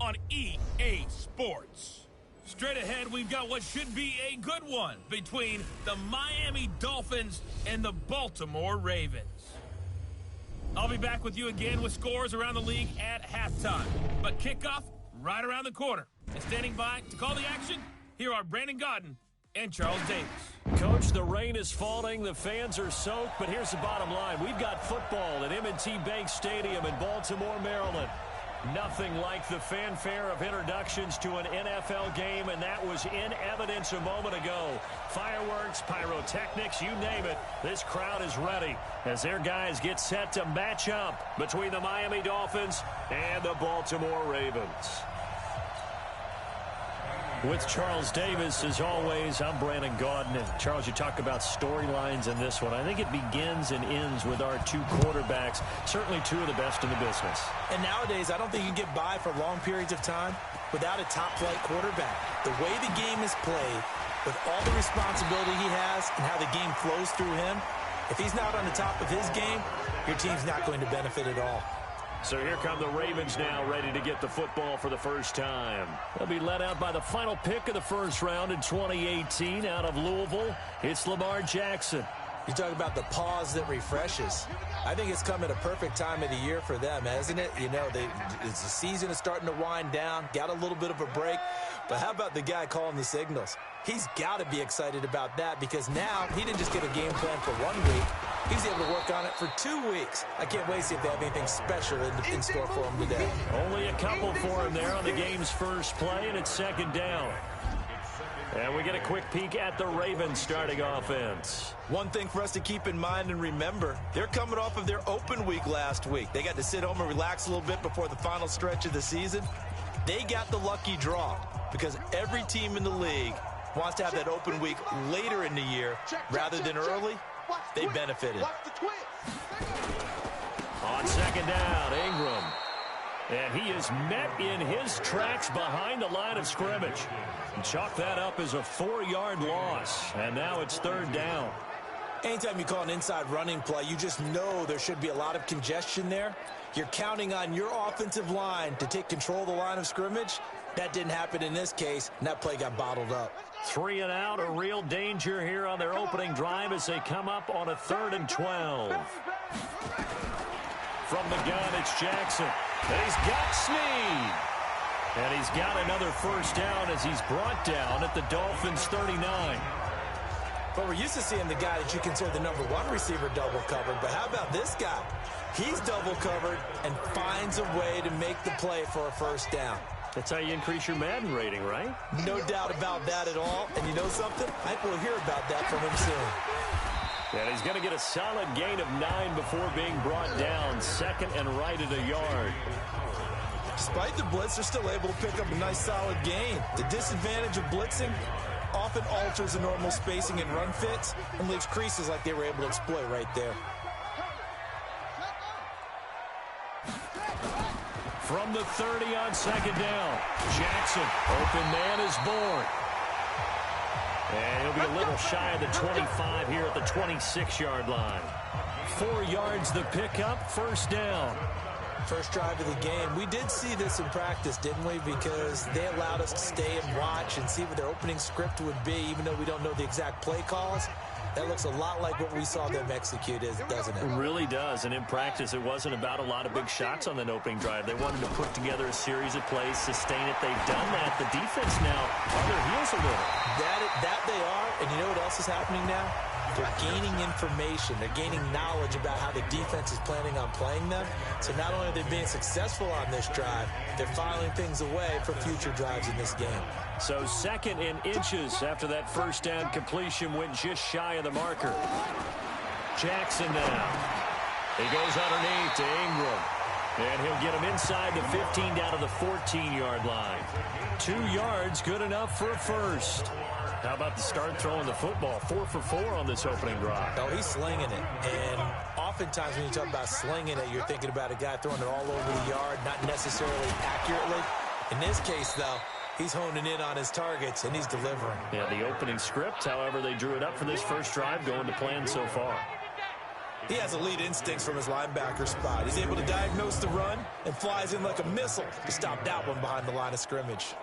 on EA Sports. Straight ahead, we've got what should be a good one between the Miami Dolphins and the Baltimore Ravens. I'll be back with you again with scores around the league at halftime. But kickoff right around the corner. And standing by to call the action, here are Brandon Godden and Charles Davis. Coach, the rain is falling, the fans are soaked, but here's the bottom line. We've got football at M&T Bank Stadium in Baltimore, Maryland. Nothing like the fanfare of introductions to an NFL game, and that was in evidence a moment ago. Fireworks, pyrotechnics, you name it. This crowd is ready as their guys get set to match up between the Miami Dolphins and the Baltimore Ravens. With Charles Davis, as always, I'm Brandon Godden. And Charles, you talk about storylines in this one. I think it begins and ends with our two quarterbacks, certainly two of the best in the business. And nowadays, I don't think you can get by for long periods of time without a top-flight quarterback. The way the game is played, with all the responsibility he has and how the game flows through him, if he's not on the top of his game, your team's not going to benefit at all. So here come the Ravens now, ready to get the football for the first time. They'll be led out by the final pick of the first round in 2018 out of Louisville. It's Lamar Jackson. You talk about the pause that refreshes. I think it's come at a perfect time of the year for them, hasn't it? You know, the season is starting to wind down, got a little bit of a break. But how about the guy calling the signals? He's got to be excited about that because now he didn't just get a game plan for 1 week. He's able to work on it for 2 weeks. I can't wait to see if they have anything special in store for him today. Only a couple for him there on the game's first play, and it's second down. And we get a quick peek at the Ravens starting offense. One thing for us to keep in mind and remember, they're coming off of their open week last week. They got to sit home and relax a little bit before the final stretch of the season. They got the lucky draw because every team in the league wants to have that open week later in the year rather than early. They benefited. On second down, Ingram. And he is met in his tracks behind the line of scrimmage. Chalk that up as a 4-yard loss. And now it's third down. Anytime you call an inside running play, you just know there should be a lot of congestion there. You're counting on your offensive line to take control of the line of scrimmage. That didn't happen in this case, and that play got bottled up. 3 and out, a real danger here on their opening drive as they come up on a 3rd and 12. From the gun, it's Jackson. And he's got Snead. And he's got another first down as he's brought down at the Dolphins' 39. But we're used to seeing the guy that you consider the #1 receiver double covered. But how about this guy? He's double covered and finds a way to make the play for a first down. That's how you increase your Madden rating, right? No doubt about that at all. And you know something? I think we'll hear about that from him soon. And he's going to get a solid gain of 9 before being brought down. Second and right at a yard. Despite the blitz, they're still able to pick up a nice solid gain. The disadvantage of blitzing often alters the normal spacing and run fits and leaves creases like they were able to exploit right there. From the 30 on second down, Jackson, open man is born. And he'll be a little shy of the 25 here at the 26-yard line. 4 yards the pickup, first down. First drive of the game. We did see this in practice, didn't we? Because they allowed us to stay and watch and see what their opening script would be, even though we don't know the exact play calls. That looks a lot like what we saw them execute, doesn't it? It really does. And in practice, it wasn't about a lot of big shots on that opening drive. They wanted to put together a series of plays, sustain it. They've done that. The defense now on their heels a little. That they are. And you know what else is happening now? They're gaining information. They're gaining knowledge about how the defense is planning on playing them. So not only are they being successful on this drive, they're filing things away for future drives in this game. So second and inches after that first down completion went just shy of the marker. Jackson now. He goes underneath to Ingram. And he'll get him inside the 15 down to the 14-yard line. 2 yards, good enough for a first. How about the start throwing the football? 4 for 4 on this opening drive. Oh, he's slinging it. And oftentimes when you talk about slinging it, you're thinking about a guy throwing it all over the yard, not necessarily accurately. In this case, though, he's honing in on his targets, and he's delivering. Yeah, the opening script, however they drew it up for this first drive, going to plan so far. He has elite instincts from his linebacker spot. He's able to diagnose the run and flies in like a missile to stop that one behind the line of scrimmage.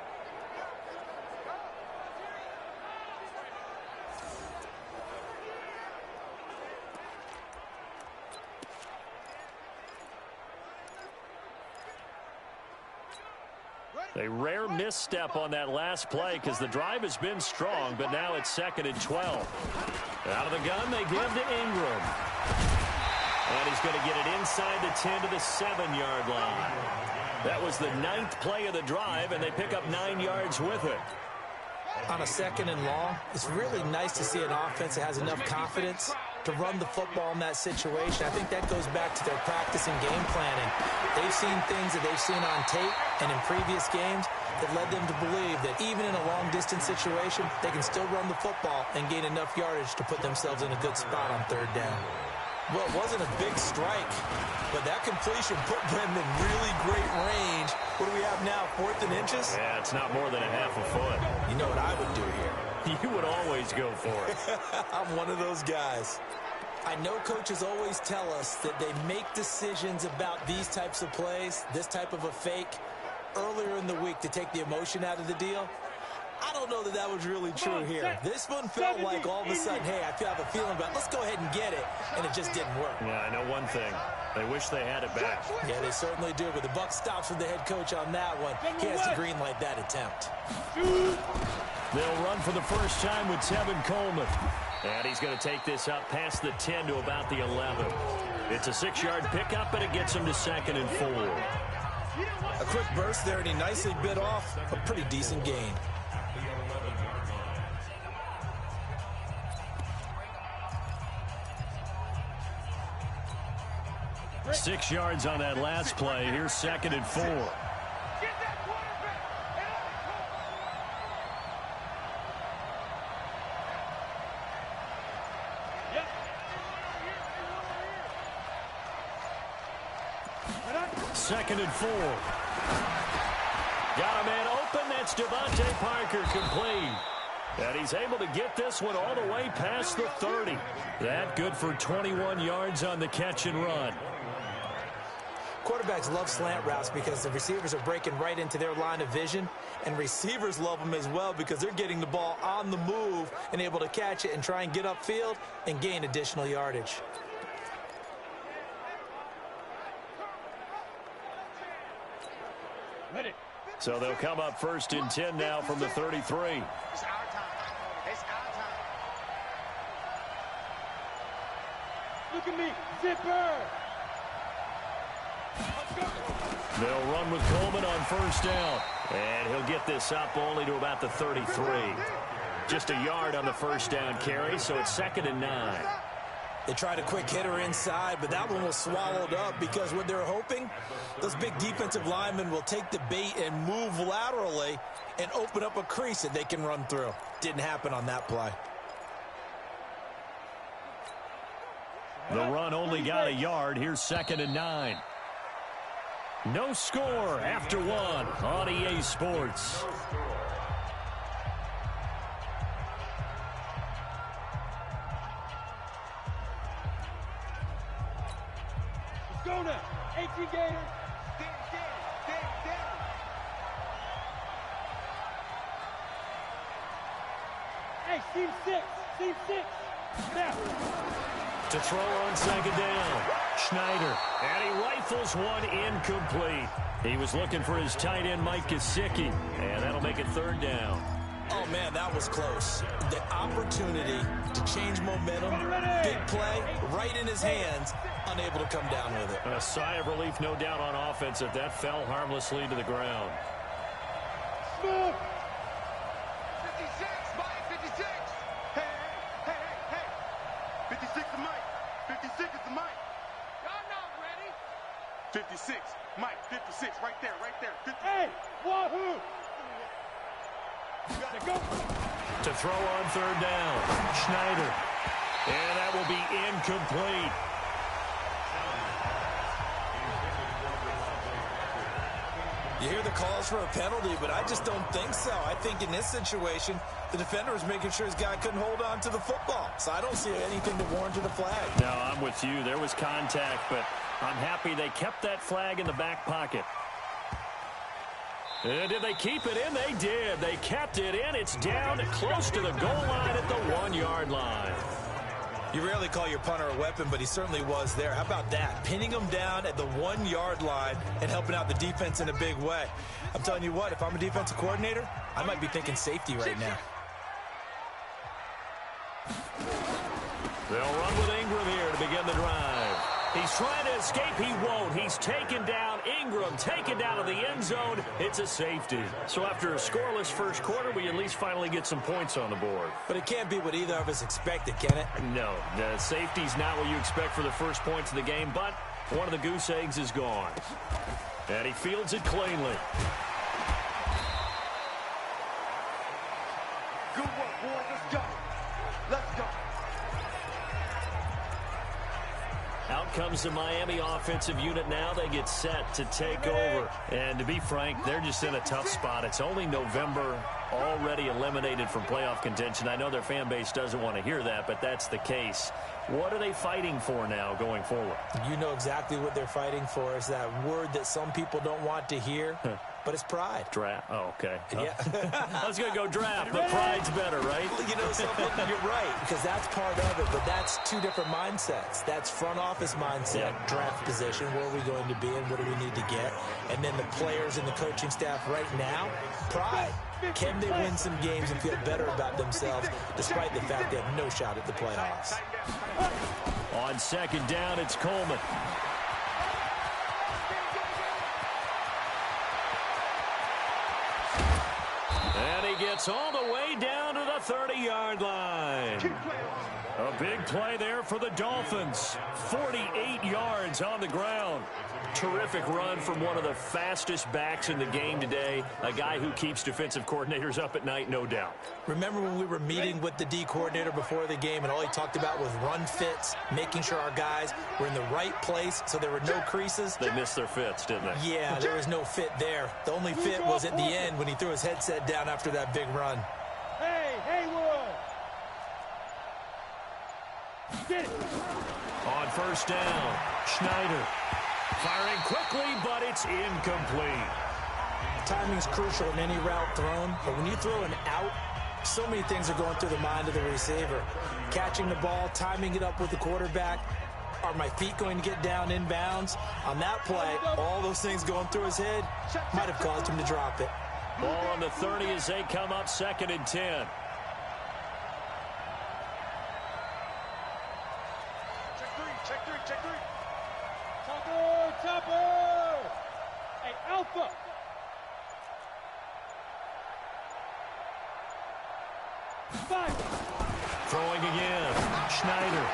A rare misstep on that last play because the drive has been strong, but now it's 2nd and 12. Out of the gun, they give to Ingram. And he's going to get it inside the 10 to the 7-yard line. That was the 9th play of the drive, and they pick up 9 yards with it. On a 2nd and long, it's really nice to see an offense that has enough confidence to run the football in that situation. I think that goes back to their practice and game planning. They've seen things that they've seen on tape and in previous games that led them to believe that even in a long-distance situation, they can still run the football and gain enough yardage to put themselves in a good spot on 3rd down. Well, it wasn't a big strike, but that completion put them in really great range. What do we have now, 4th and inches? Yeah, it's not more than a half a foot. You know what I would do here? You would always go for it. I'm one of those guys. I know coaches always tell us that they make decisions about these types of plays, this type of a fake, earlier in the week to take the emotion out of the deal. I don't know that that was really true here. This one felt like all of a sudden, hey, I have a feeling about it. Let's go ahead and get it, and it just didn't work. Yeah, I know one thing. They wish they had it back. Yeah, they certainly do, but the buck stops with the head coach on that one. He has to green light that attempt. They'll run for the first time with Tevin Coleman. And he's going to take this up past the 10 to about the 11. It's a 6-yard pickup, and it gets him to 2nd and 4. A quick burst there, and he nicely bit off a pretty decent gain. Six yards on that last play. Here's 2nd and 4. Second and 4. Got a man open. That's Devontae Parker, complete. And he's able to get this one all the way past the 30. That good for 21 yards on the catch and run. Quarterbacks love slant routes because the receivers are breaking right into their line of vision, and receivers love them as well because they're getting the ball on the move and able to catch it and try and get upfield and gain additional yardage. So they'll come up 1st and 10 now from the 33. It's our time. It's our time. Look at me, zipper. They'll run with Coleman on 1st down. And he'll get this up only to about the 33. Just a yard on the 1st down carry, so it's 2nd and 9. They tried a quick hitter inside, but that one was swallowed up because what they're hoping, those big defensive linemen will take the bait and move laterally and open up a crease that they can run through. Didn't happen on that play. The run only got a yard. Here's 2nd and 9. No score after 1 on EA Sports. Go now. 18 Gators. Hey, team 6. Team 6. Now. To throw on 2nd down. Schneider. And he rifles one incomplete. He was looking for his tight end, Mike Gesicki. And that'll make it 3rd down. Oh, man, that was close. The opportunity to change momentum, big play, right in his hands, unable to come down with it. A sigh of relief, no doubt, on offense if that fell harmlessly to the ground. 56, Mike, 56. Hey. 56 is Mike. 56 is the Mike. Y'all not ready. 56, Mike, 56, right there. 50. Hey, wahoo! You gotta go. To throw on 3rd down. Schneider. And that will be incomplete. You hear the calls for a penalty, but I just don't think so. I think in this situation, the defender was making sure his guy couldn't hold on to the football. So I don't see anything to warrant the flag. No, I'm with you. There was contact, but I'm happy they kept that flag in the back pocket. And did they keep it in? They did. They kept it in. It's down close to the goal line at the 1-yard line. You rarely call your punter a weapon, but he certainly was there. How about that? Pinning him down at the 1-yard line and helping out the defense in a big way. I'm telling you what, if I'm a defensive coordinator, I might be thinking safety right now. They'll run with Ingram here to begin the drive. He's trying to escape. He won't. He's taken down. Ingram taken down to the end zone. It's a safety. So after a scoreless first quarter, we at least finally get some points on the board. But it can't be what either of us expected, can it? No, the safety's not what you expect for the first points of the game, but one of the goose eggs is gone. And he fields it cleanly. Good work, boys. Let's go. Let's go. Out comes the Miami offensive unit now. They get set to take over. And to be frank, they're just in a tough spot. It's only November, already eliminated from playoff contention. I know their fan base doesn't want to hear that, but that's the case. What are they fighting for now going forward? You know exactly what they're fighting for. Is that word that some people don't want to hear, but it's pride. Draft. Oh, okay. Yeah. I was going to go draft, but pride's better, right? You know something? You're right, because that's part of it, but that's two different mindsets. That's front office mindset, draft position, where are we going to be and what do we need to get? And then the players and the coaching staff right now, pride. Can they win some games and feel better about themselves despite the fact they have no shot at the playoffs? On second down, it's Coleman. And he gets all the way down to the 30-yard line. A big play there for the Dolphins. 48 yards on the ground. Terrific run from one of the fastest backs in the game today. A guy who keeps defensive coordinators up at night, no doubt. Remember when we were meeting with the D coordinator before the game and all he talked about was run fits, making sure our guys were in the right place so there were no creases? They missed their fits, didn't they? Yeah, there was no fit there. The only fit was at the end when he threw his headset down after that big run. Hey, Haywood! On first down, Schneider. Firing quickly, but it's incomplete. Timing's crucial in any route thrown, but when you throw an out, so many things are going through the mind of the receiver. Catching the ball, timing it up with the quarterback. Are my feet going to get down inbounds? On that play, all those things going through his head might have caused him to drop it. Ball on the 30 as they come up 2nd and 10. Check three. Chopper! Hey, Alpha! Throwing again. Schneider.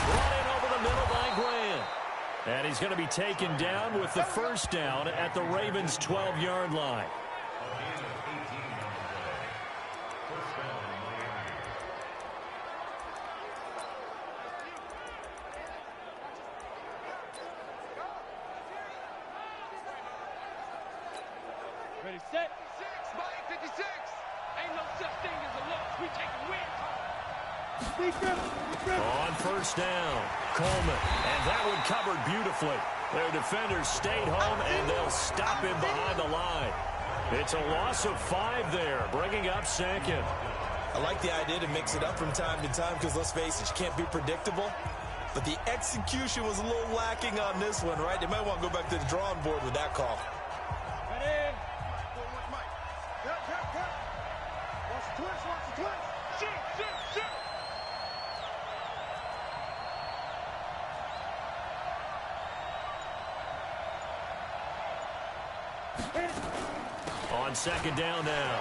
Brought in over the middle by Grant. And he's going to be taken down with the first down at the Ravens' 12-yard line. Ready, set. 56. Ain't no such thing as a loss. We take a win. On first down, Coleman. And that one covered beautifully. Their defenders stayed home, and they'll stop him behind the line. It's a loss of 5 there, bringing up 2nd. I like the idea to mix it up from time to time because, let's face it, you can't be predictable. But the execution was a little lacking on this one, right? They might want to go back to the drawing board with that call. Ready? Watch the twist. Shoot. On second down now,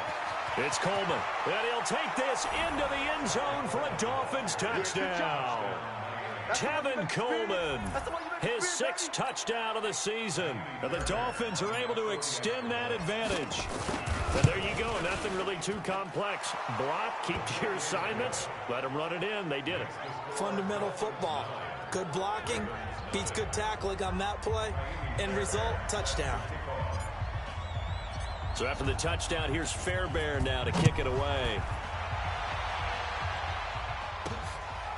it's Coleman. And he'll take this into the end zone for a Dolphins touchdown. Tevin Coleman, his 6th touchdown of the season. And the Dolphins are able to extend that advantage. And there you go, nothing really too complex. Block, keep to your assignments, let them run it in. They did it. Fundamental football. Good blocking, beats good tackling on that play. End result, touchdown. So after the touchdown, here's Fairbairn now to kick it away.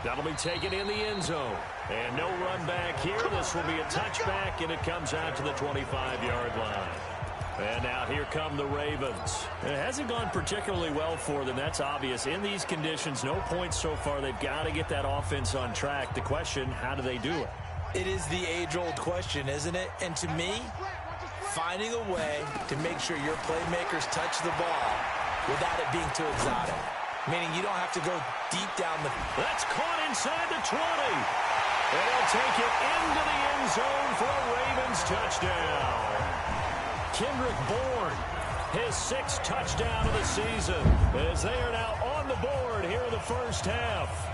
That'll be taken in the end zone. And no run back here. This will be a touchback, and it comes out to the 25-yard line. And now here come the Ravens. It hasn't gone particularly well for them. That's obvious. In these conditions, no points so far. They've got to get that offense on track. The question, how do they do it? It is the age-old question, isn't it? And to me, finding a way to make sure your playmakers touch the ball without it being too exotic. Meaning you don't have to go deep down the... That's caught inside the 20. And they'll take it into the end zone for a Ravens touchdown. Kendrick Bourne, his 6th touchdown of the season, as they are now on the board here in the first half.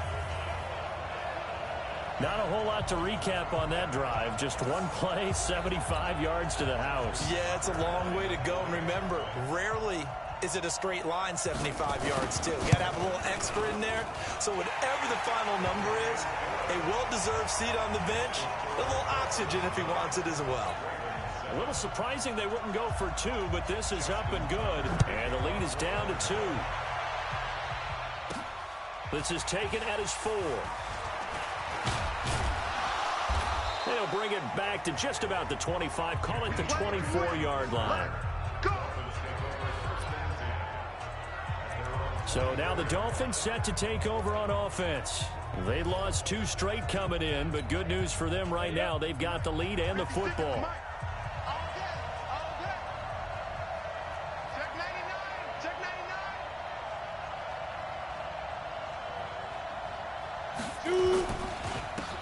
Not a whole lot to recap on that drive. Just one play, 75 yards to the house. Yeah, it's a long way to go. And remember, rarely is it a straight line 75 yards, too. You got to have a little extra in there. So whatever the final number is, a well-deserved seat on the bench, a little oxygen if he wants it as well. A little surprising they wouldn't go for 2, but this is up and good. And the lead is down to 2. This is taken at his 4. They'll bring it back to just about the 25. Call it the 24-yard line. So now the Dolphins set to take over on offense. They lost 2 straight coming in, but good news for them right now. They've got the lead and the football.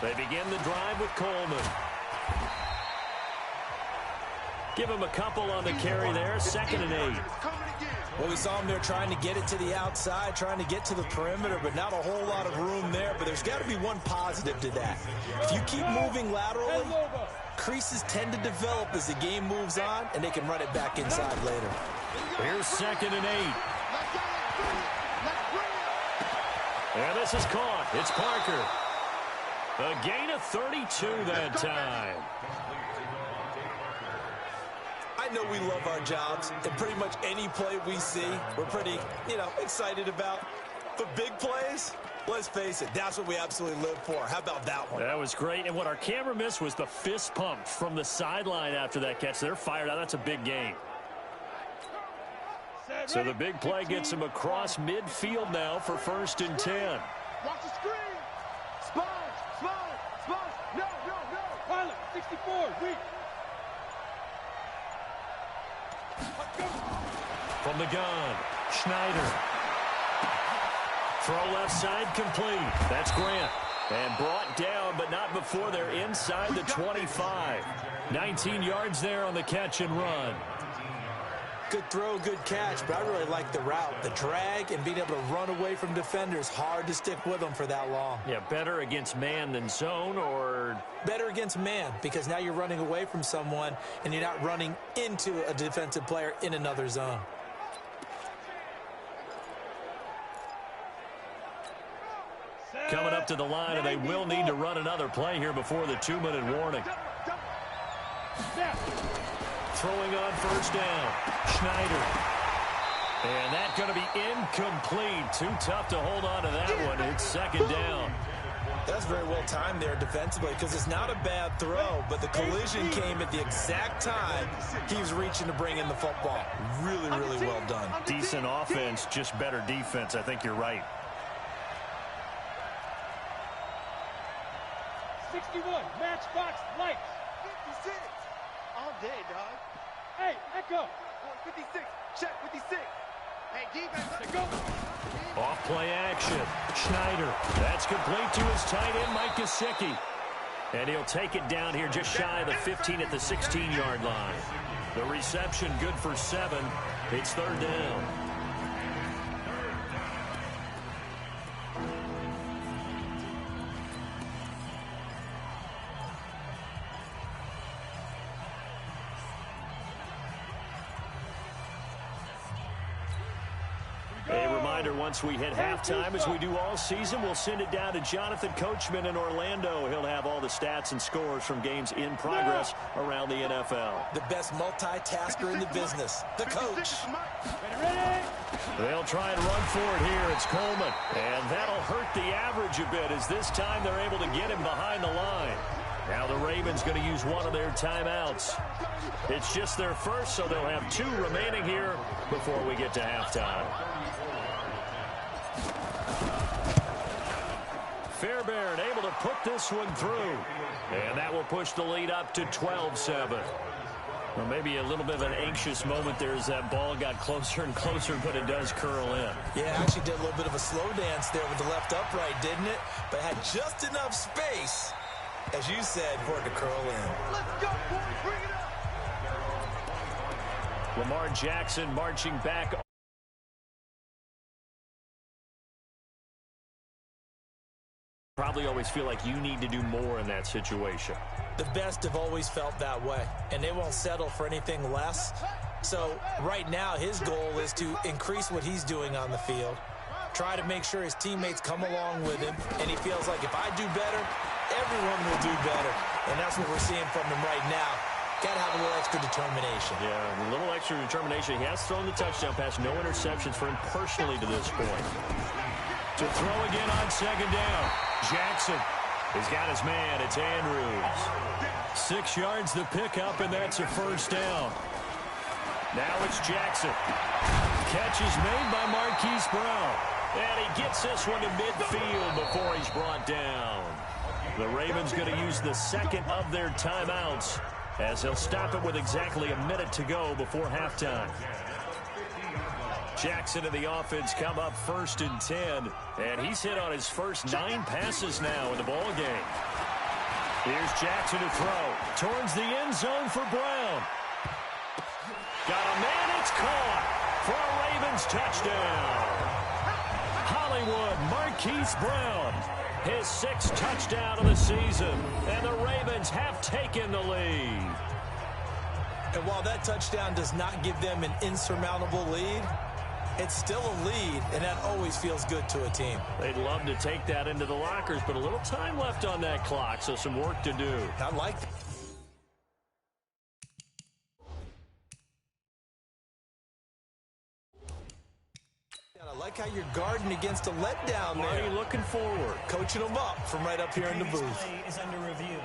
They begin the drive with Coleman. Give him a couple on the carry there. 2nd and 8. Well, we saw him there trying to get it to the outside, trying to get to the perimeter, but not a whole lot of room there. But there's got to be one positive to that. If you keep moving laterally, creases tend to develop as the game moves on, and they can run it back inside later. Here's 2nd and 8. And this is caught. It's Parker. A gain of 32 that time. I know we love our jobs, and pretty much any play we see, we're pretty, excited about. But big plays, let's face it, that's what we absolutely live for. How about that one? That was great, and what our camera missed was the fist pump from the sideline after that catch. They're fired out. That's a big gain. So the big play gets him across midfield now for 1st and 10. Watch the screen. Sponge. No. Pilot, 64, weak. From the gun, Schneider. Throw left side complete. That's Grant. And brought down, but not before they're inside the 25. 19 yards there on the catch and run. Good throw, good catch, but I really like the route. The drag and being able to run away from defenders, hard to stick with them for that long. Yeah, better against man than zone, or? Better against man, because now you're running away from someone and you're not running into a defensive player in another zone. Coming up to the line, and they will need to run another play here before the 2-minute warning. Throwing on 1st down. Schneider. And that's going to be incomplete. Too tough to hold on to that one. It's 2nd down. That's very well timed there defensively, because it's not a bad throw, but the collision came at the exact time he was reaching to bring in the football. Really, really well done. Decent offense, just better defense. I think you're right. 61, matchbox lights. 56. All day, dog. Hey, Echo. 56. Check 56. Hey, defense. Go. Off play action. Schneider. That's complete to his tight end, Mike Gesicki. And he'll take it down here just shy of the 15 at the 16-yard line. The reception good for 7. It's 3rd down. reminder, once we hit halftime, as we do all season, we'll send it down to Jonathan Coachman in Orlando. He'll have all the stats and scores from games in progress around the NFL. The best multitasker in the business, the coach. They'll try and run for it here. It's Coleman. And that'll hurt the average a bit, as this time they're able to get him behind the line. Now the Ravens going to use one of their timeouts. It's just their first, so they'll have 2 remaining here before we get to halftime. Fairbairn able to put this one through. And that will push the lead up to 12-7. Well, maybe a little bit of an anxious moment there as that ball got closer and closer, but it does curl in. Yeah, actually did a little bit of a slow dance there with the left upright, didn't it? But had just enough space, as you said, for it to curl in. Let's go, boys. Bring it up. Lamar Jackson marching back. Probably always feel like you need to do more in that situation. The best have always felt that way, and they won't settle for anything less. So right now his goal is to increase what he's doing on the field, try to make sure his teammates come along with him, and he feels like if I do better, everyone will do better. And that's what we're seeing from him right now. Got to have a little extra determination. Yeah, a little extra determination. He has thrown the touchdown pass, no interceptions for him personally to this point. To throw again on second down. Jackson has got his man. It's Andrews. 6 yards the pickup, and that's a first down. Now it's Jackson. Catch is made by Marquise Brown. And he gets this one to midfield before he's brought down. The Ravens going to use the second of their timeouts, as they'll stop it with exactly a minute to go before halftime. Jackson and the offense come up 1st and 10, and he's hit on his first 9 passes now in the ball game. Here's Jackson to throw towards the end zone for Brown. Got a man, it's caught for a Ravens touchdown. Hollywood Marquise Brown, his 6th touchdown of the season, and the Ravens have taken the lead. And while that touchdown does not give them an insurmountable lead, it's still a lead, and that always feels good to a team. They'd love to take that into the lockers, but a little time left on that clock, so some work to do. I like that. I like how you're guarding against a letdown there. Marty looking forward. Coaching them up from right up here in the booth. Is under review.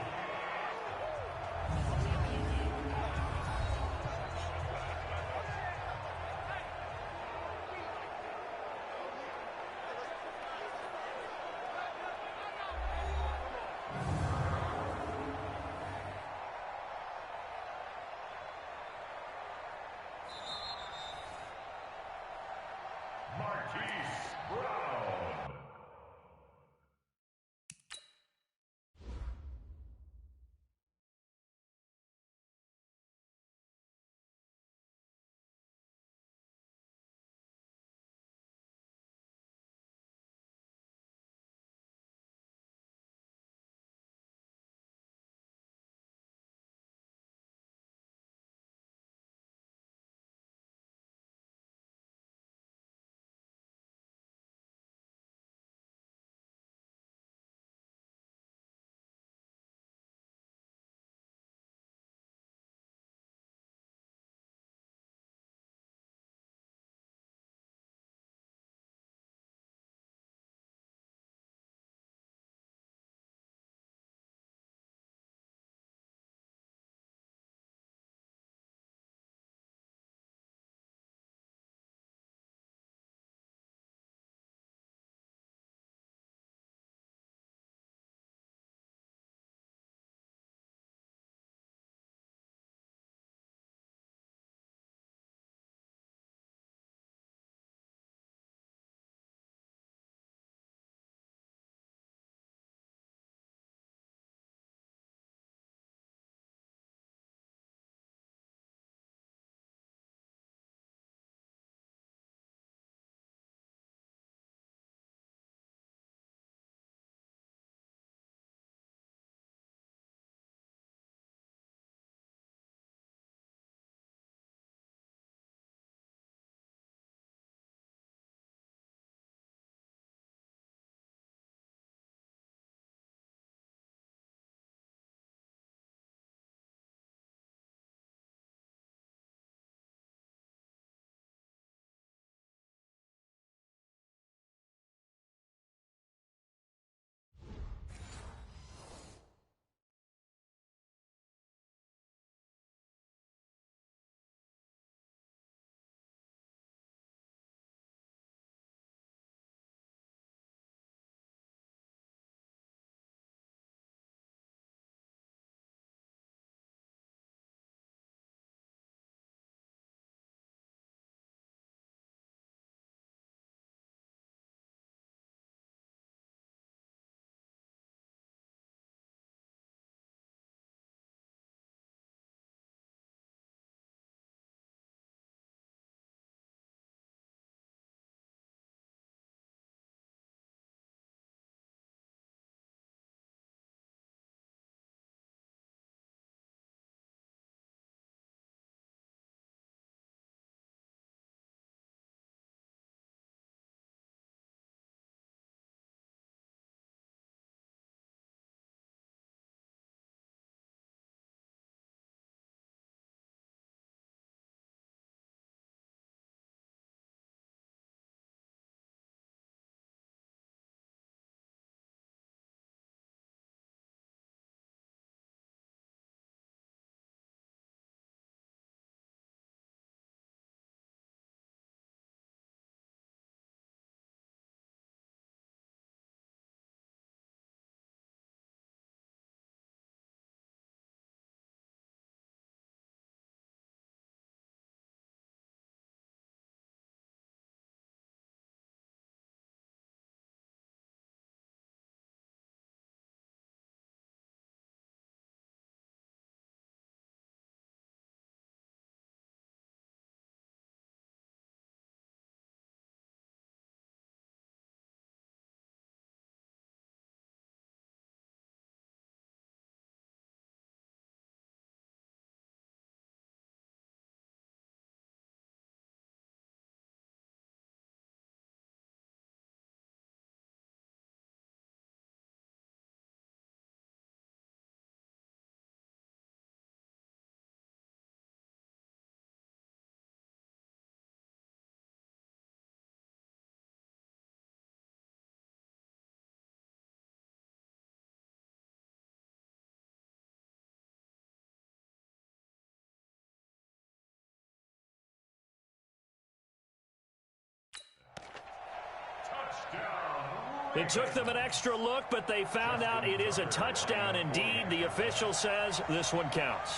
It took them an extra look, but they found out it is a touchdown indeed. The official says this one counts.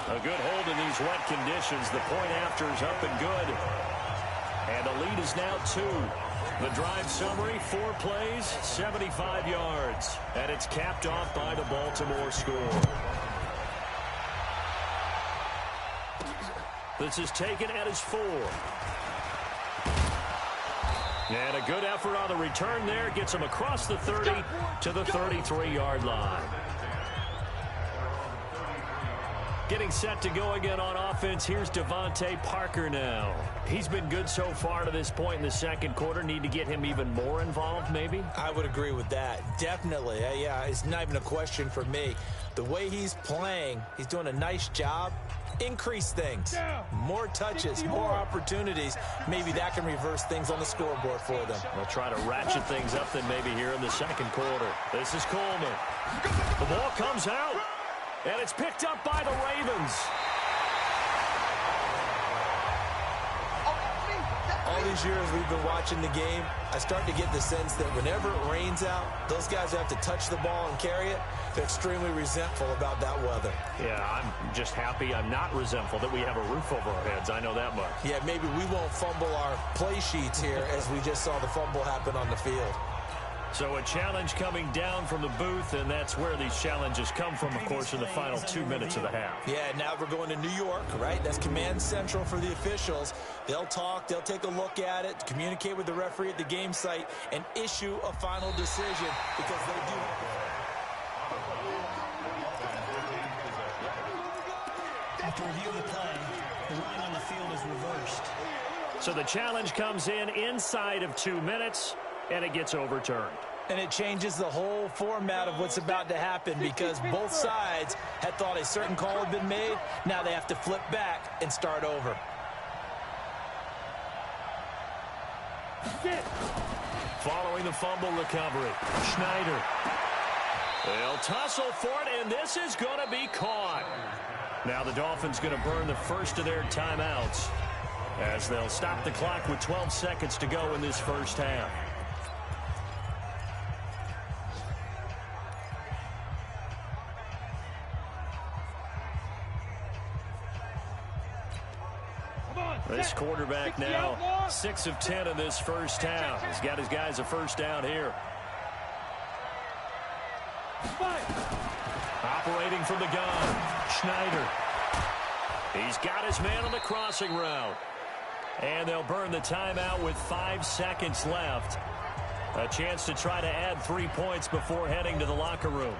A good hold in these wet conditions. The point after is up and good. And the lead is now 2. The drive summary, 4 plays, 75 yards. And it's capped off by the Baltimore score. This is taken at his 4. And a good effort on the return there. Gets him across the 30 to the 33-yard line. Getting set to go again on offense. Here's Devontae Parker now. He's been good so far to this point in the second quarter. Need to get him even more involved, maybe? I would agree with that. Definitely. Yeah, it's not even a question for me. The way he's playing, he's doing a nice job. Increase things. More touches, more opportunities. Maybe that can reverse things on the scoreboard for them. They'll try to ratchet things up then maybe here in the second quarter. This is Coleman. The ball comes out. And it's picked up by the Ravens. All these years we've been watching the game, I start to get the sense that whenever it rains out, those guys who have to touch the ball and carry it, they're extremely resentful about that weather. Yeah, I'm just happy I'm not resentful that we have a roof over our heads. I know that much. Yeah, maybe we won't fumble our play sheets here as we just saw the fumble happen on the field. So a challenge coming down from the booth, and that's where these challenges come from, of course, in the final 2 minutes of the half. Yeah, now we're going to New York, right? That's command central for the officials. They'll talk, they'll take a look at it, communicate with the referee at the game site, and issue a final decision because they do have After review of the play, the running on the field is reversed. So the challenge comes in inside of 2 minutes, and it gets overturned. And it changes the whole format of what's about to happen because both sides had thought a certain call had been made. Now they have to flip back and start over. Following the fumble recovery, Schneider. They'll tussle for it, and this is going to be caught. Now the Dolphins going to burn the first of their timeouts as they'll stop the clock with 12 seconds to go in this first half. This quarterback now 6 of 10 in this first half. He's got his guys a first down here. Operating from the gun, Schneider. He's got his man on the crossing route. And they'll burn the timeout with 5 seconds left. A chance to try to add 3 points before heading to the locker room.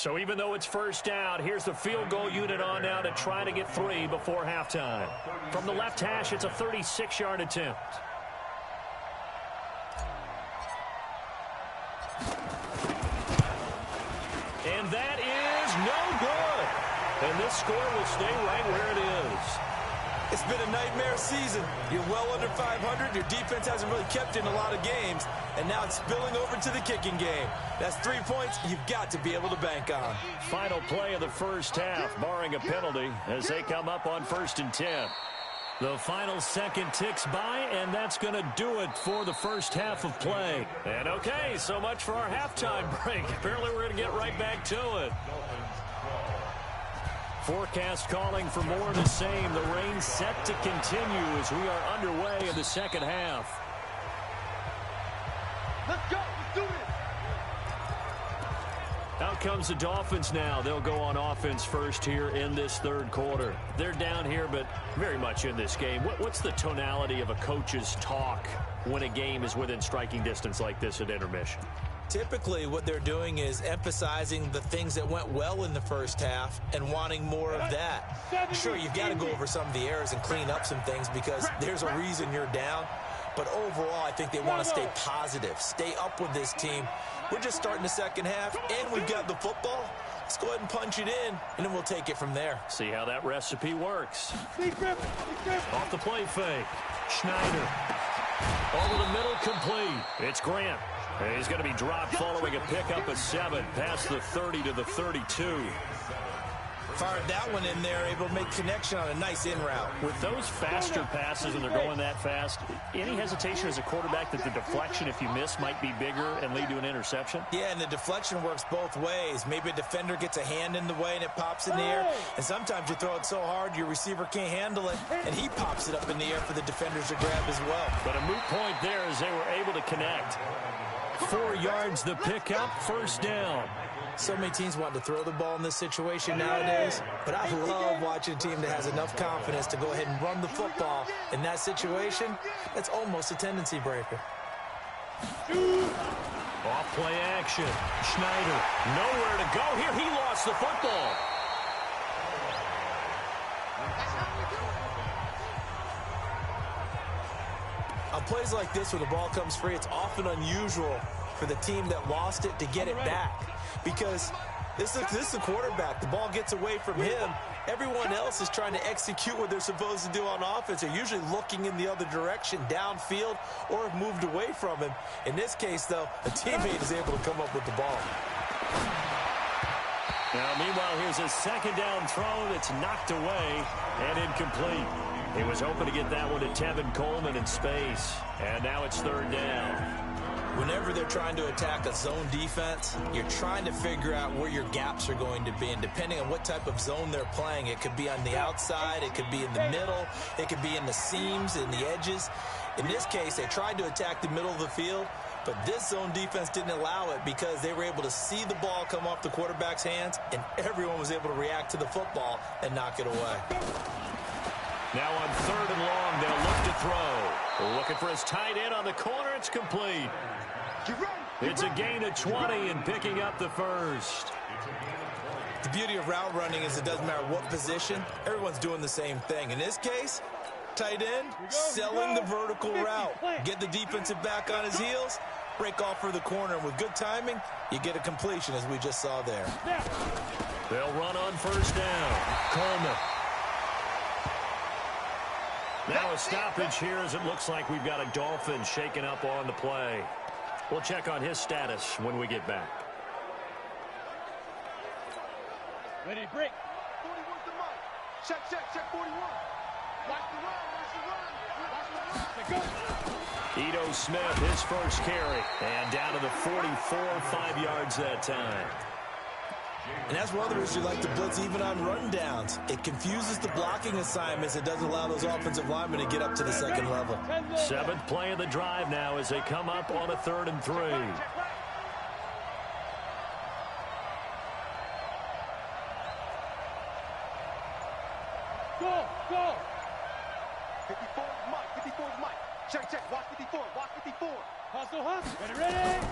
So even though it's first down, here's the field goal unit on now to try to get 3 before halftime. From the left hash, it's a 36-yard attempt. And that is no good. And this score will stay right where it is. It's been a nightmare season. You're well under 500. Your defense hasn't really kept in a lot of games. And now it's spilling over to the kicking game. That's 3 points you've got to be able to bank on. Final play of the first half, barring a penalty, as they come up on 1st and 10. The final second ticks by, and that's going to do it for the first half of play. And okay, so much for our halftime break. Apparently we're going to get right back to it. Forecast calling for more of the same. The rain set to continue as we are underway in the second half. Let's go. Let's do it. Out comes the Dolphins now. They'll go on offense first here in this third quarter. They're down here, but very much in this game. What's the tonality of a coach's talk when a game is within striking distance like this at intermission? Typically, what they're doing is emphasizing the things that went well in the first half and wanting more of that. Sure, you've got to go over some of the errors and clean up some things because there's a reason you're down. But overall, I think they want to stay positive, stay up with this team. We're just starting the second half, and we've got the football. Let's go ahead and punch it in, and then we'll take it from there. See how that recipe works. Off the play fake. Schneider. Over the middle, complete. It's Grant. He's going to be dropped following a pickup of 7 past the 30 to the 32. Fired that one in there, able to make connection on a nice in route. With those faster passes and they're going that fast, any hesitation as a quarterback that the deflection, if you miss, might be bigger and lead to an interception? Yeah, and the deflection works both ways. Maybe a defender gets a hand in the way and it pops in the air. And sometimes you throw it so hard your receiver can't handle it, and he pops it up in the air for the defenders to grab as well. But a moot point there as they were able to connect. 4 yards the pickup, first down. So many teams want to throw the ball in this situation nowadays, but I love watching a team that has enough confidence to go ahead and run the football. In that situation, that's almost a tendency breaker. Off play action. Schneider, nowhere to go here. He lost the football. On plays like this where the ball comes free, it's often unusual for the team that lost it to get it back. Because this is a quarterback. The ball gets away from him. Everyone else is trying to execute what they're supposed to do on offense. They're usually looking in the other direction, downfield, or have moved away from him. In this case, though, a teammate is able to come up with the ball. Now, meanwhile, here's a second down throw that's knocked away and incomplete. He was hoping to get that one to Tevin Coleman in space. And now it's third down. Whenever they're trying to attack a zone defense, you're trying to figure out where your gaps are going to be. And depending on what type of zone they're playing, it could be on the outside, it could be in the middle, it could be in the seams, in the edges. In this case, they tried to attack the middle of the field, but this zone defense didn't allow it because they were able to see the ball come off the quarterback's hands, and everyone was able to react to the football and knock it away. Now on third and long, they'll look to throw. Looking for his tight end on the corner. It's complete. It's a gain of 20 and picking up the first. The beauty of route running is it doesn't matter what position. Everyone's doing the same thing. In this case, tight end, selling the vertical route. Get the defensive back on his heels, break off for the corner. And with good timing, you get a completion as we just saw there. They'll run on first down. Coleman. Now a stoppage here as it looks like we've got a Dolphin shaken up on the play. We'll check on his status when we get back. Ready, break. 41's the mic. Check 41. Watch the run. Go. Ito Smith, his first carry. And down to the 44, 5 yards that time. And that's one of the reasons you like to blitz even on rundowns. It confuses the blocking assignments. It doesn't allow those offensive linemen to get up to the second level. 7th play of the drive now as they come up on a 3rd and 3. Go. 54's Mike. Check. Watch 54. Hustle. Ready.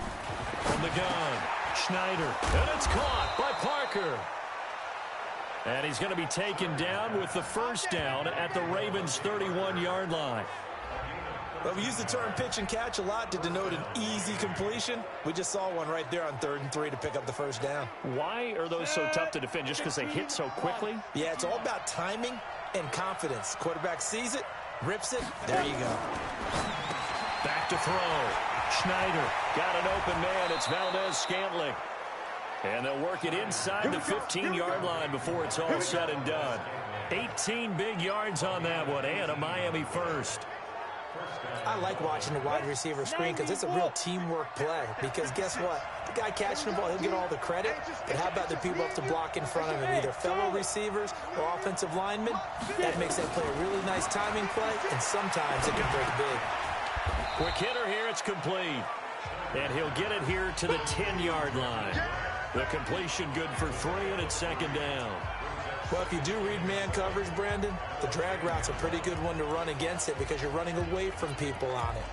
From the gun. Schneider, and it's caught by Parker. And he's going to be taken down with the first down at the Ravens' 31-yard line. Well, we use the term pitch and catch a lot to denote an easy completion. We just saw one right there on 3rd and 3 to pick up the first down. Why are those so tough to defend? Just because they hit so quickly? Yeah, it's all about timing and confidence. Quarterback sees it, rips it, there you go. Back to throw. Schneider got an open man. It's Valdez-Scantling. And they'll work it inside the 15-yard line before it's all said and done. 18 big yards on that one, and a Miami first. I like watching the wide receiver screen because it's a real teamwork play. Because guess what? The guy catching the ball, he'll get all the credit. But how about the people up to block in front of him, either fellow receivers or offensive linemen? That makes that play a really nice timing play, and sometimes it can break big. Quick hitter here, it's complete. And he'll get it here to the 10-yard line. The completion good for 3, and it's 2nd down. Well, if you do read man coverage, Brandon, the drag route's a pretty good one to run against it because you're running away from people on it.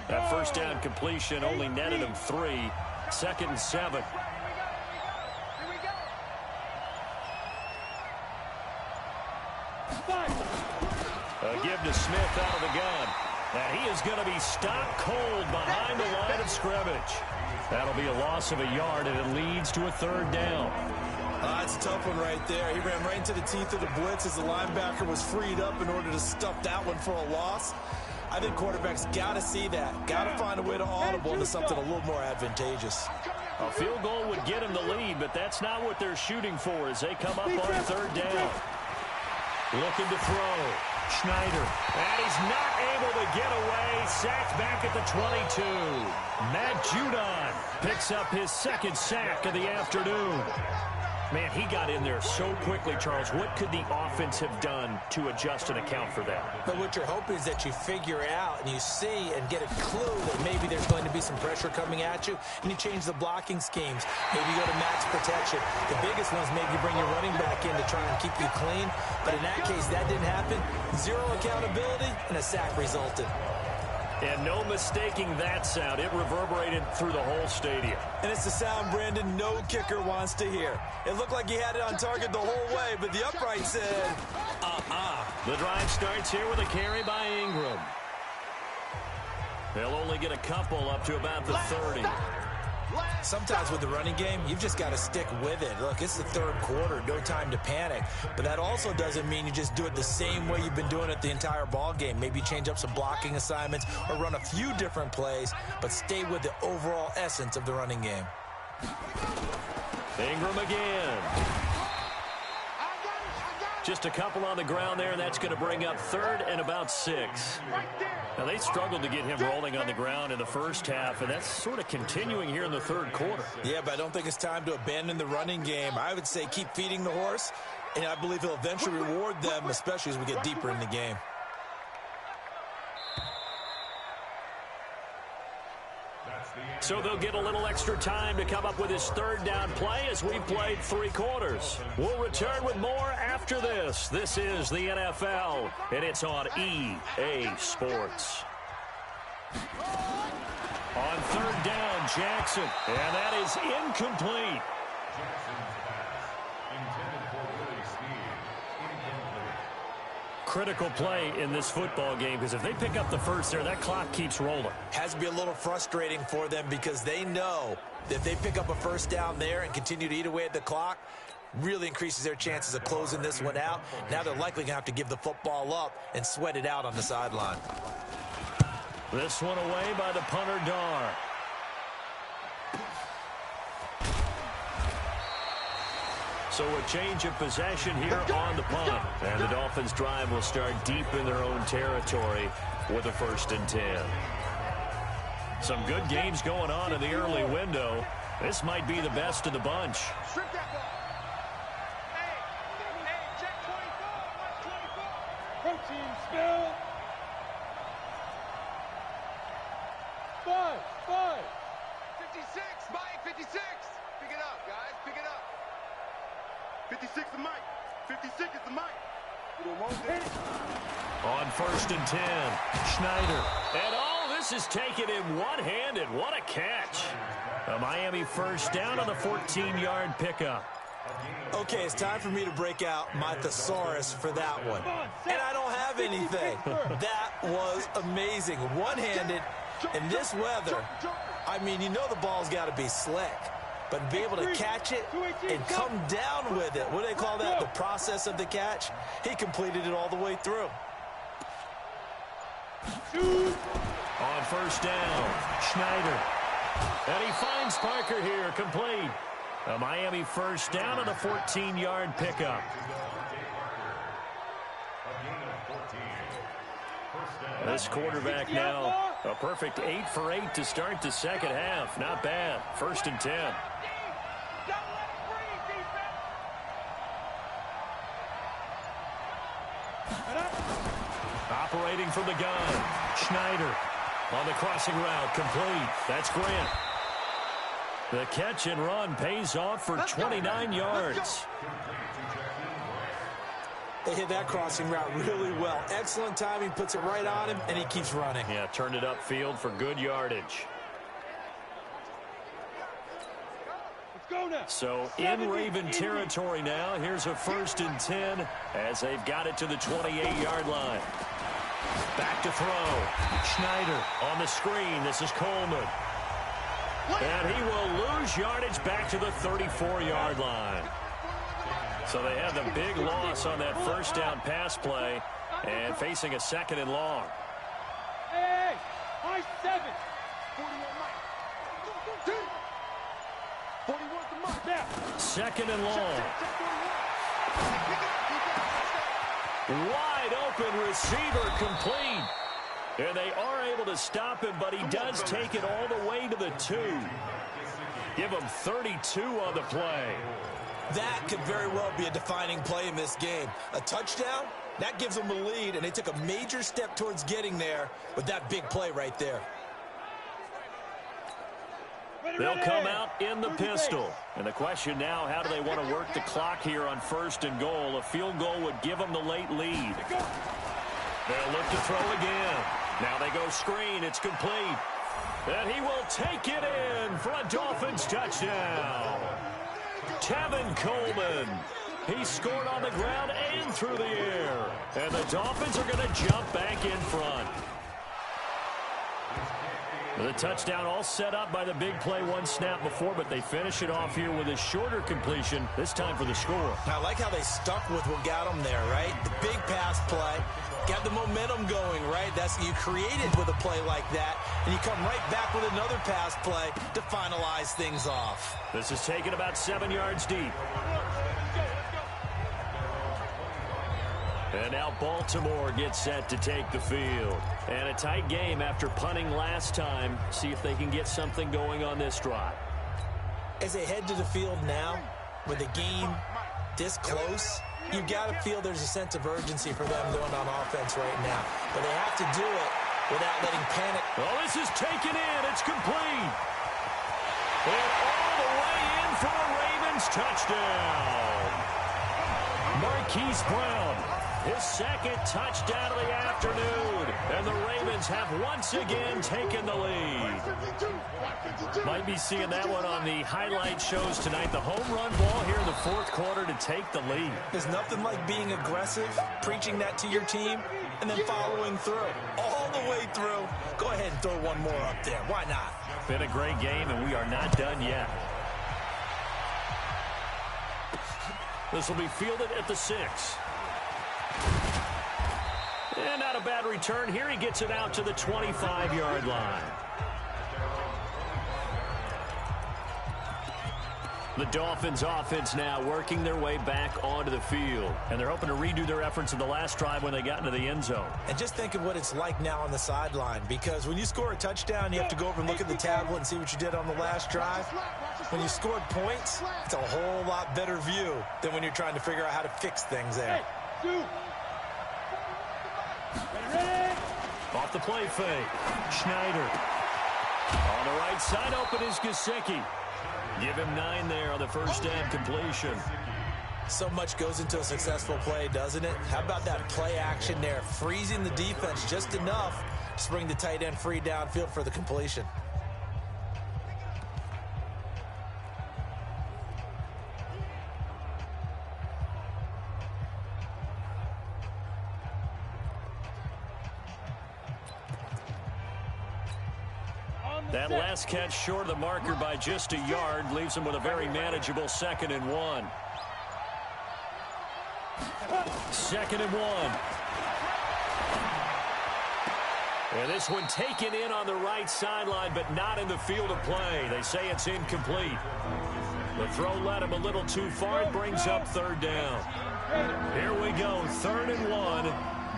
That first down completion only netted him 3. 2nd and 7. A give to Smith out of the gun. And he is going to be stopped cold behind the line of scrimmage. That'll be a loss of a yard, and it leads to a 3rd down. That's a tough one right there. He ran right into the teeth of the blitz as the linebacker was freed up in order to stuff that one for a loss. I think quarterbacks got to see that. Got to find a way to audible into something a little more advantageous. A field goal would get him the lead, but that's not what they're shooting for as they come up on 3rd down. Looking to throw. Schneider. And he's not able to get away. Sacked back at the 22. Matt Judon picks up his 2nd sack of the afternoon. Man, he got in there so quickly, Charles. What could the offense have done to adjust and account for that? But what you're hoping is that you figure out and you see and get a clue that maybe there's going to be some pressure coming at you, and you change the blocking schemes. Maybe you go to max protection. The biggest one is maybe you bring your running back in to try and keep you clean. But in that case, that didn't happen. 0 accountability, and a sack resulted. And no mistaking that sound. It reverberated through the whole stadium. And it's the sound, Brandon, no kicker wants to hear. It looked like he had it on target the whole way, but the upright said, The drive starts here with a carry by Ingram. They'll only get a couple up to about the 30. Sometimes with the running game, you've just got to stick with it. Look, it's the 3rd quarter, no time to panic. But that also doesn't mean you just do it the same way you've been doing it the entire ball game. Maybe change up some blocking assignments or run a few different plays, but stay with the overall essence of the running game. Ingram again. Just a couple on the ground there, and that's going to bring up 3rd and about 6. Now, they struggled to get him rolling on the ground in the first half, and that's sort of continuing here in the 3rd quarter. Yeah, but I don't think it's time to abandon the running game. I would say keep feeding the horse, and I believe he'll eventually reward them, especially as we get deeper in the game. So they'll get a little extra time to come up with his 3rd down play as we've played 3 quarters. We'll return with more after this. This is the NFL, and it's on EA Sports. On 3rd down, Jackson, and that is incomplete. Critical play in this football game because if they pick up the first there, that clock keeps rolling. Has to be a little frustrating for them because they know that if they pick up a first down there and continue to eat away at the clock, really increases their chances of closing this one out. Now they're likely going to have to give the football up and sweat it out on the sideline. This one away by the punter, Dar. So a change of possession here on the punt. And the Dolphins' drive will start deep in their own territory with a 1st and 10. Some good games going on in the early window. This might be the best of the bunch. Strip that ball. Hey, check 24. Protein spill. 5. 56, Mike, 56. Pick it up, guys, pick it up. 56 to Mike. 50 seconds to Mike. On 1st and 10, Schneider. And this is taken in one-handed. What a catch. A Miami first down on the 14-yard pickup. Okay, it's time for me to break out my thesaurus for that one. And I don't have anything. That was amazing. One-handed in this weather. I mean, you know the ball's got to be slick. But be able to catch it and come down with it. What do they call that? The process of the catch? He completed it all the way through. On 1st down, Schneider. And he finds Parker here, complete. A Miami first down on the 14-yard pickup. This quarterback now, a perfect 8 for 8 to start the second half. Not bad. 1st and 10. Operating from the gun, Schneider on the crossing route, complete. That's Grant. The catch and run pays off for 29 yards. They hit that crossing route really well. Excellent timing, puts it right on him, and he keeps running. Yeah, turned it upfield for good yardage. So in Raven territory now, here's a 1st and 10 as they've got it to the 28-yard line. Back to throw. Schneider on the screen. This is Coleman. And he will lose yardage back to the 34-yard line. So they have the big loss on that first down pass play and facing a 2nd and long. Hey, Mike 7. 41 to Mike. Now. 2nd and long. Wide open receiver, complete. And they are able to stop him, but he does take it all the way to the 2. Give him 32 on the play. That could very well be a defining play in this game. A touchdown, that gives them a lead, and they took a major step towards getting there with that big play right there. They'll come out in the pistol. And the question now, how do they want to work the clock here on 1st and goal? A field goal would give them the late lead. They'll look to throw again. Now they go screen. It's complete. And he will take it in for a Dolphins touchdown. Tevin Coleman. He scored on the ground and through the air. And the Dolphins are going to jump back in front. The touchdown all set up by the big play one snap before, but they finish it off here with a shorter completion, this time for the score. I like how they stuck with what got them there, right? The big pass play, got the momentum going, right? That's you created with a play like that, and you come right back with another pass play to finalize things off. This is taken about 7 yards deep. And now Baltimore gets set to take the field. And a tight game after punting last time. See if they can get something going on this drive. As they head to the field now, with the game this close, you've got to feel there's a sense of urgency for them going on offense right now. But they have to do it without letting panic. Oh, this is taken in. It's complete. And all the way in for a Ravens touchdown. Marquise Brown. His 2nd touchdown of the afternoon. And the Ravens have once again taken the lead. Might be seeing that one on the highlight shows tonight. The home run ball here in the 4th quarter to take the lead. There's nothing like being aggressive, preaching that to your team, and then following through. All the way through. Go ahead and throw one more up there. Why not? Been a great game, and we are not done yet. This will be fielded at the 6. And not a bad return here. He gets it out to the 25-yard line. The Dolphins offense now working their way back onto the field. And they're hoping to redo their efforts in the last drive when they got into the end zone. And just think of what it's like now on the sideline. Because when you score a touchdown, you have to go over and look at the tablet and see what you did on the last drive. When you scored points, it's a whole lot better view than when you're trying to figure out how to fix things there. Off the play fake. Schneider. On the right side, open is Gesicki. Give him 9 there on the first down completion. So much goes into a successful play, doesn't it? How about that play action there, freezing the defense just enough to bring the tight end free downfield for the completion. That last catch short of the marker by just a yard leaves him with a very manageable 2nd and 1. 2nd and 1. And this one taken in on the right sideline, but not in the field of play. They say it's incomplete. The throw led him a little too far. It brings up 3rd down. Here we go, 3rd and 1.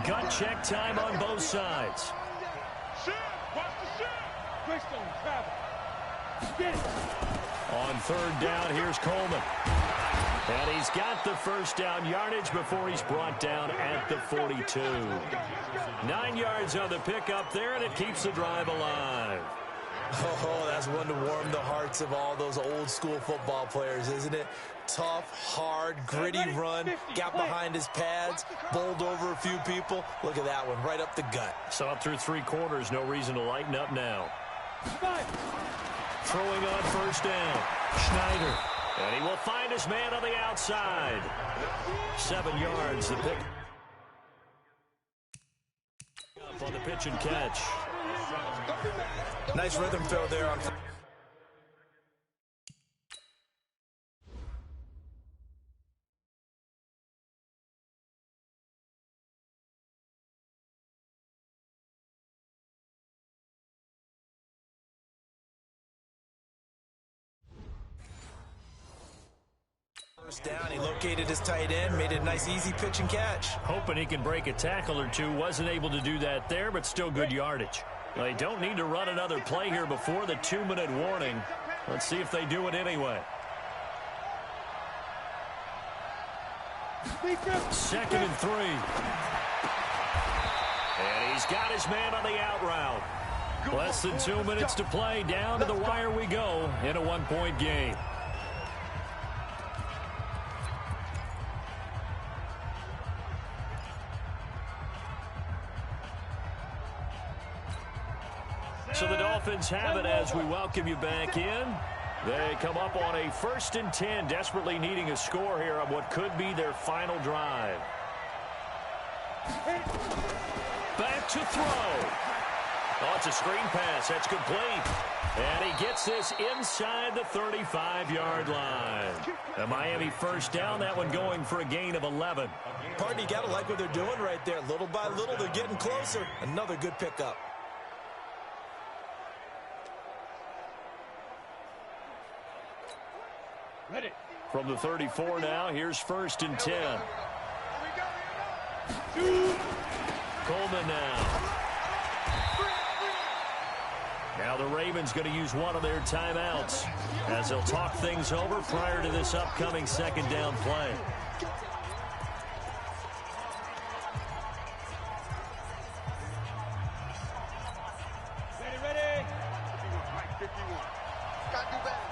Gut check time on both sides. On 3rd down, here's Coleman. And he's got the first down yardage before he's brought down at the 42. 9 yards on the pickup there, and it keeps the drive alive. Oh, that's one to warm the hearts of all those old-school football players, isn't it? Tough, hard, gritty run, got behind his pads, bowled over a few people. Look at that one, right up the gut. So up through 3 quarters, no reason to lighten up now. Throwing on 1st down, Schneider. And he will find his man on the outside. 7 yards, the pick. Up on the pitch and catch. Nice rhythm throw there on. First down, he located his tight end, made it a nice easy pitch and catch. Hoping he can break a tackle or two. Wasn't able to do that there, but still good yardage. They don't need to run another play here before the 2-minute warning. Let's see if they do it anyway. 2nd and 3. And he's got his man on the out route. Less than 2 minutes to play. Down to the wire we go in a 1-point game. So the Dolphins have it as we welcome you back in. They come up on a 1st and 10, desperately needing a score here on what could be their final drive. Back to throw. Oh, it's a screen pass. That's complete. And he gets this inside the 35-yard line. A Miami 1st down, that one going for a gain of 11. Pardon, you got to like what they're doing right there. Little by little, they're getting closer. Another good pickup. Ready. From the 34 now, here's 1st and 10. Coleman now. Now the Ravens going to use one of their timeouts as they'll talk things over prior to this upcoming 2nd down play. Ready. Mike 51. Got to do better.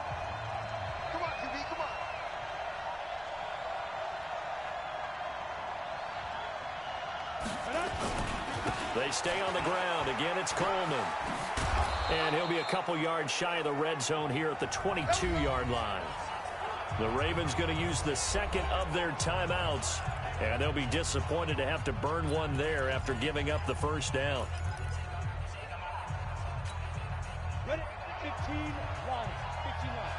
Come on, QB, come on. They stay on the ground. Again, it's Coleman. And he'll be a couple yards shy of the red zone here at the 22-yard line. The Ravens going to use the 2nd of their timeouts. And they'll be disappointed to have to burn one there after giving up the 1st down. Ready. 15 line. 15 line.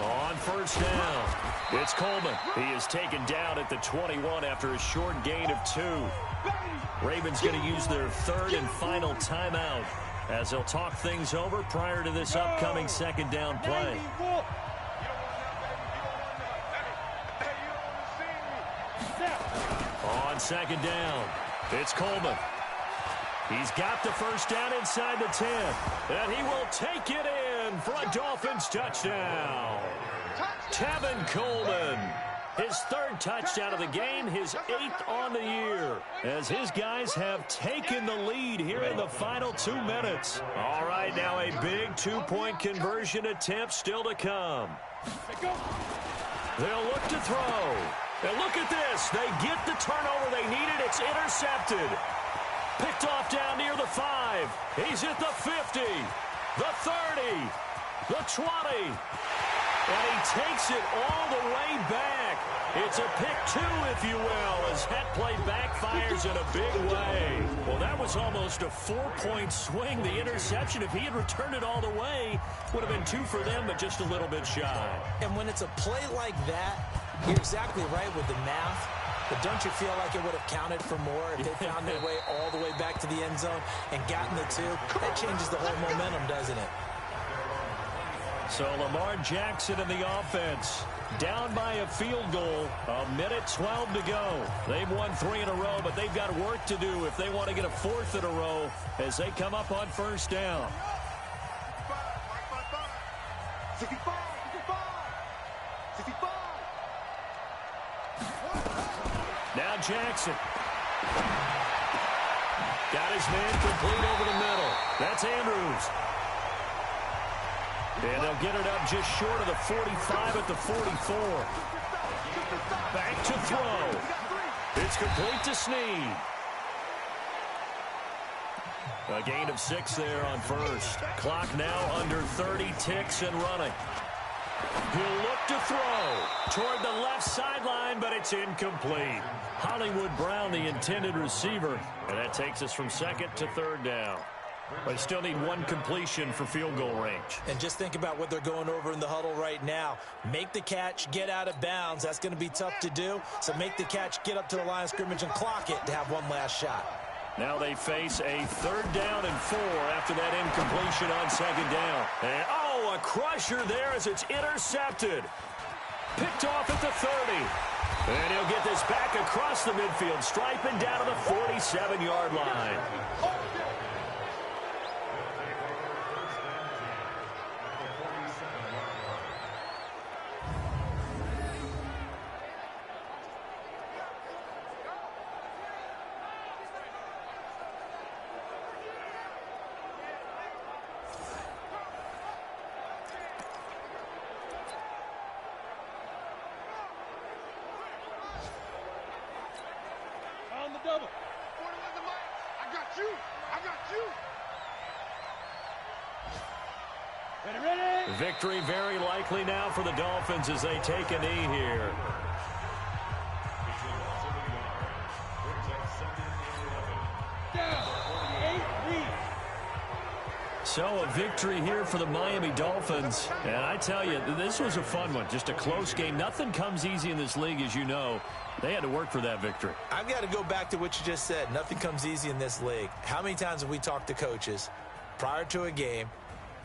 On 1st down, it's Coleman. He is taken down at the 21 after a short gain of 2. Ravens going to use their 3rd and final timeout as they'll talk things over prior to this upcoming 2nd down play. On 2nd down, it's Coleman. He's got the 1st down inside the 10, and he will take it in for a Dolphins touchdown. Tevin Coleman, his 3rd touchdown of the game, his 8th on the year, as his guys have taken the lead here in the final 2 minutes. All right. right, now a big two-point conversion attempt still to come. They'll look to throw. And look at this. They get the turnover they needed. It's intercepted. Picked off down near the 5. He's at the 50, the 30, the 20. And he takes it all the way back. It's a pick 2, if you will, as that play backfires in a big way. Well, that was almost a 4-point swing. The interception, if he had returned it all the way, would have been 2 for them, but just a little bit shy. And when it's a play like that, you're exactly right with the math. But don't you feel like it would have counted for more if they found their way all the way back to the end zone and gotten the 2? That changes the whole momentum, doesn't it? So Lamar Jackson in the offense, down by a field goal, 1:12 to go. They've won 3 in a row, but they've got work to do if they want to get a 4th in a row as they come up on first down. 65, 65. Now Jackson. Got his man complete over the middle. That's Andrews. And they'll get it up just short of the 45 at the 44. Back to throw. It's complete to Snead. A gain of 6 there on first. Clock now under 30 ticks and running. He'll look to throw toward the left sideline, but it's incomplete. Hollywood Brown, the intended receiver, and that takes us from 2nd to 3rd down. But they still need 1 completion for field goal range. And just think about what they're going over in the huddle right now. Make the catch, get out of bounds. That's going to be tough to do. So make the catch, get up to the line of scrimmage, and clock it to have 1 last shot. Now they face a 3rd down and 4 after that incompletion on 2nd down. And, oh, a crusher there as it's intercepted. Picked off at the 30. And he'll get this back across the midfield, striping down to the 47-yard line. Double. I got you. I got you. Ready. Victory very likely now for the Dolphins as they take a knee here. Down. 8 lead. So a victory here for the Miami Dolphins. And I tell you, this was a fun one. Just a close game. Nothing comes easy in this league, as you know. They had to work for that victory. I've got to go back to what you just said. Nothing comes easy in this league. How many times have we talked to coaches prior to a game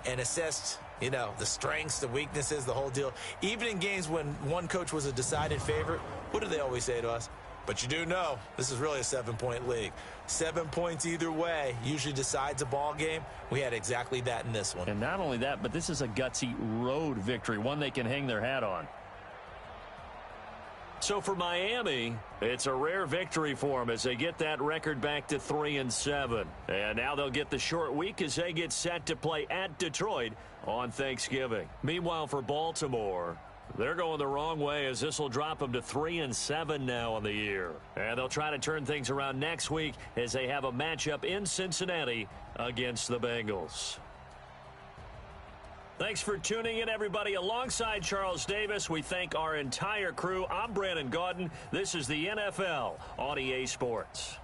and assessed, you know, the strengths, the weaknesses, the whole deal? Even in games when one coach was a decided favorite, what do they always say to us? But you do know this is really a 7-point league. 7 points either way usually decides a ball game. We had exactly that in this one. And not only that, but this is a gutsy road victory, one they can hang their hat on. So for Miami, it's a rare victory for them as they get that record back to 3-7. And now they'll get the short week as they get set to play at Detroit on Thanksgiving. Meanwhile, for Baltimore, they're going the wrong way as this will drop them to 3-7 now on the year. And they'll try to turn things around next week as they have a matchup in Cincinnati against the Bengals. Thanks for tuning in, everybody. Alongside Charles Davis, we thank our entire crew. I'm Brandon Gaudin. This is the NFL on EA Sports.